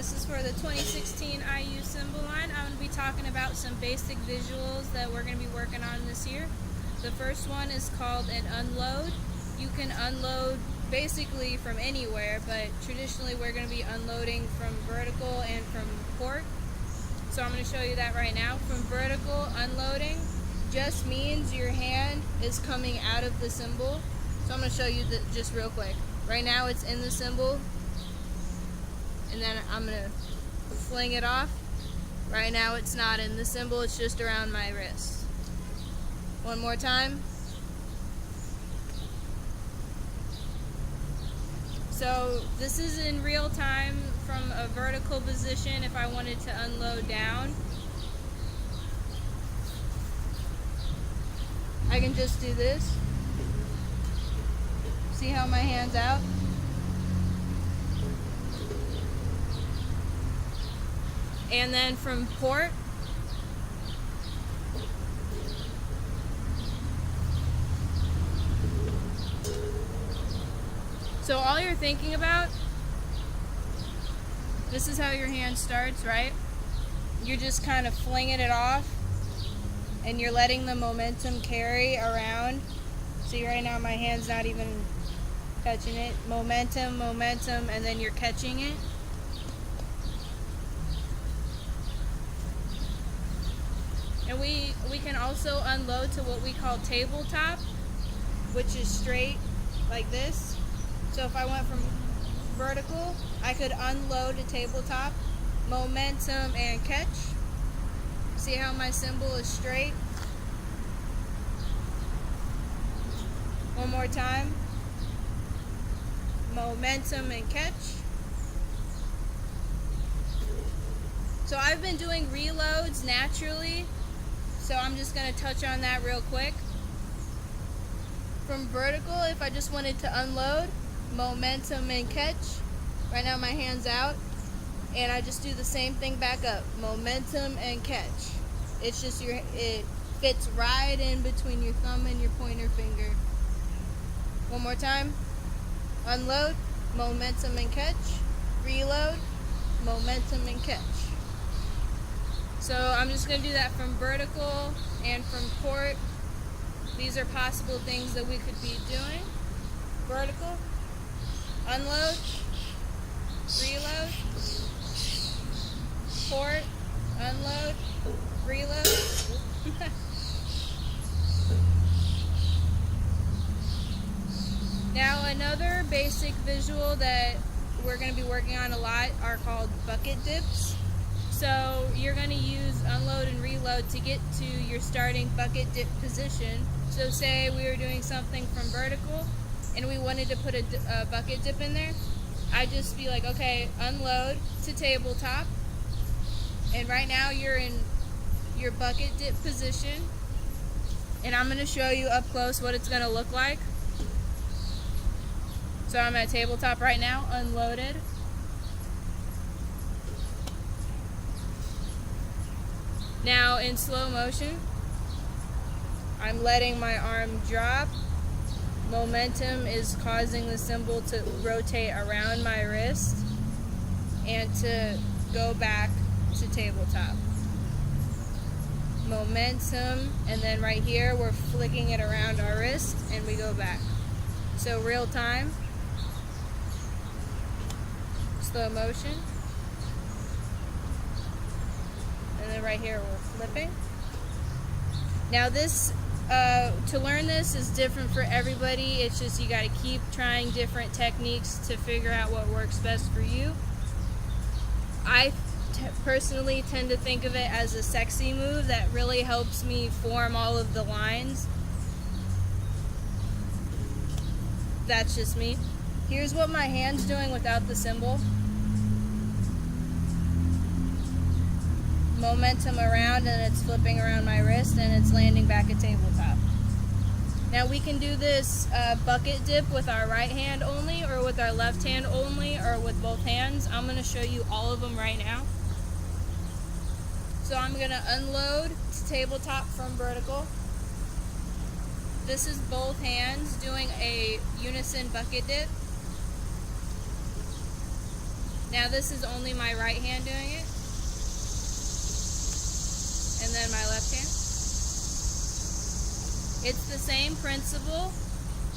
This is for the 2016 IU Cymbal line. I'm going to be talking about some basic visuals that we're going to be working on this year. The first one is called an unload. You can unload basically from anywhere, but traditionally we're going to be unloading from vertical and from port. So I'm going to show you that right now. From vertical, unloading just means your hand is coming out of the cymbal. So I'm going to show you just real quick. Right now it's in the cymbal, and then I'm going to fling it off. Right now it's not in the cymbal, it's just around my wrist. One more time. So this is in real time from a vertical position if I wanted to unload down. I can just do this. See how my hand's out? And then from port, so all you're thinking about, this is how your hand starts, right? You're just kind of flinging it off and you're letting the momentum carry around. See, right now my hand's not even touching it. Momentum, momentum, and then you're catching it. And we can also unload to what we call tabletop, which is straight like this. So if I went from vertical, I could unload to tabletop, momentum, and catch. See how my cymbal is straight? One more time. Momentum and catch. So I've been doing reloads naturally, so I'm just going to touch on that real quick. From vertical, if I just wanted to unload, momentum and catch. Right now my hand's out, and I just do the same thing back up. Momentum and catch. It's just it fits right in between your thumb and your pointer finger. One more time. Unload, momentum and catch. Reload, momentum and catch. So I'm just going to do that from vertical and from port. These are possible things that we could be doing. Vertical, unload, reload, port, unload, reload. Now another basic visual that we're going to be working on a lot are called bucket dips. So you're going to use unload and reload to get to your starting bucket dip position. So say we were doing something from vertical and we wanted to put a bucket dip in there. I'd just be like, okay, unload to tabletop. And right now you're in your bucket dip position. And I'm going to show you up close what it's going to look like. So I'm at tabletop right now, unloaded. Now in slow motion, I'm letting my arm drop. Momentum is causing the cymbal to rotate around my wrist and to go back to tabletop. Momentum, and then right here we're flicking it around our wrist and we go back. So real time, slow motion. And then right here we're flipping. Now this, to learn this is different for everybody. It's just you got to keep trying different techniques to figure out what works best for you. I personally tend to think of it as a sexy move that really helps me form all of the lines. That's just me. Here's what my hand's doing without the cymbal. Momentum around, and it's flipping around my wrist, and it's landing back at tabletop. Now we can do this bucket dip with our right hand only, or with our left hand only, or with both hands. I'm going to show you all of them right now. So I'm going to unload to tabletop from vertical. This is both hands doing a unison bucket dip. Now this is only my right hand doing it, and then my left hand. It's the same principle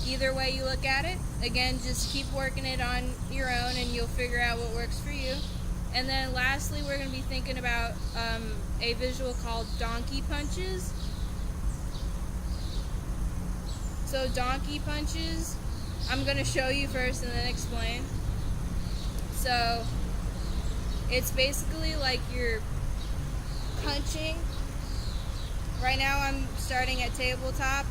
either way you look at it. Again, just keep working it on your own and you'll figure out what works for you. And then lastly, we're going to be thinking about a visual called donkey punches. So donkey punches, I'm going to show you first and then explain. So it's basically like you're punching. Right now I'm starting at tabletop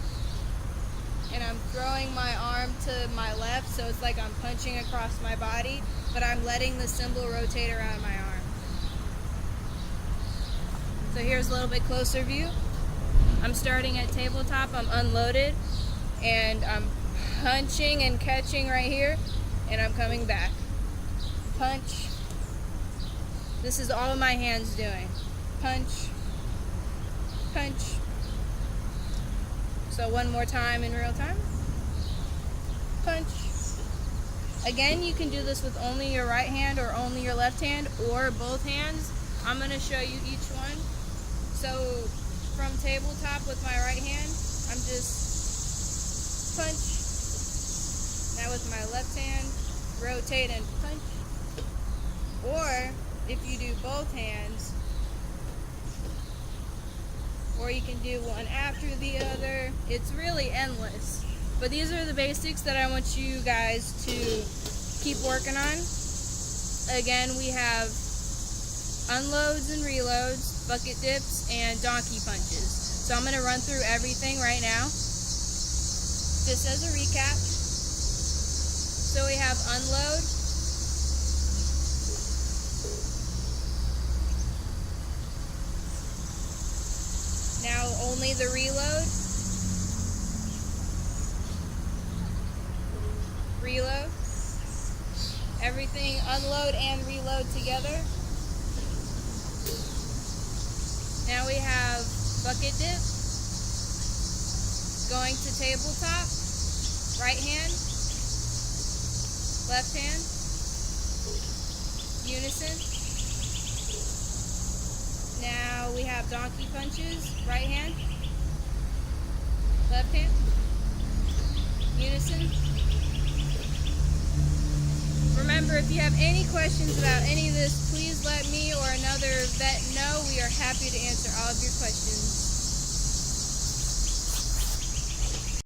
and I'm throwing my arm to my left, so it's like I'm punching across my body, but I'm letting the cymbal rotate around my arm. So here's a little bit closer view. I'm starting at tabletop, I'm unloaded, and I'm punching and catching right here, and I'm coming back. Punch. This is all my hands doing. Punch. Punch. So one more time in real time. Punch. Again, you can do this with only your right hand or only your left hand or both hands. I'm going to show you each one. So from tabletop with my right hand, I'm just punch. Now with my left hand, rotate and punch. Or if you do both hands, or you can do one after the other. It's really endless. But these are the basics that I want you guys to keep working on. Again, we have unloads and reloads, bucket dips, and donkey punches. So I'm going to run through everything right now, just as a recap. So we have unload. Now only the reload. Reload. Everything unload and reload together. Now we have bucket dip. Going to tabletop. Right hand. Left hand. Unison. Now we have donkey punches, right hand, left hand, unison. Remember, if you have any questions about any of this, please let me or another vet know. We are happy to answer all of your questions.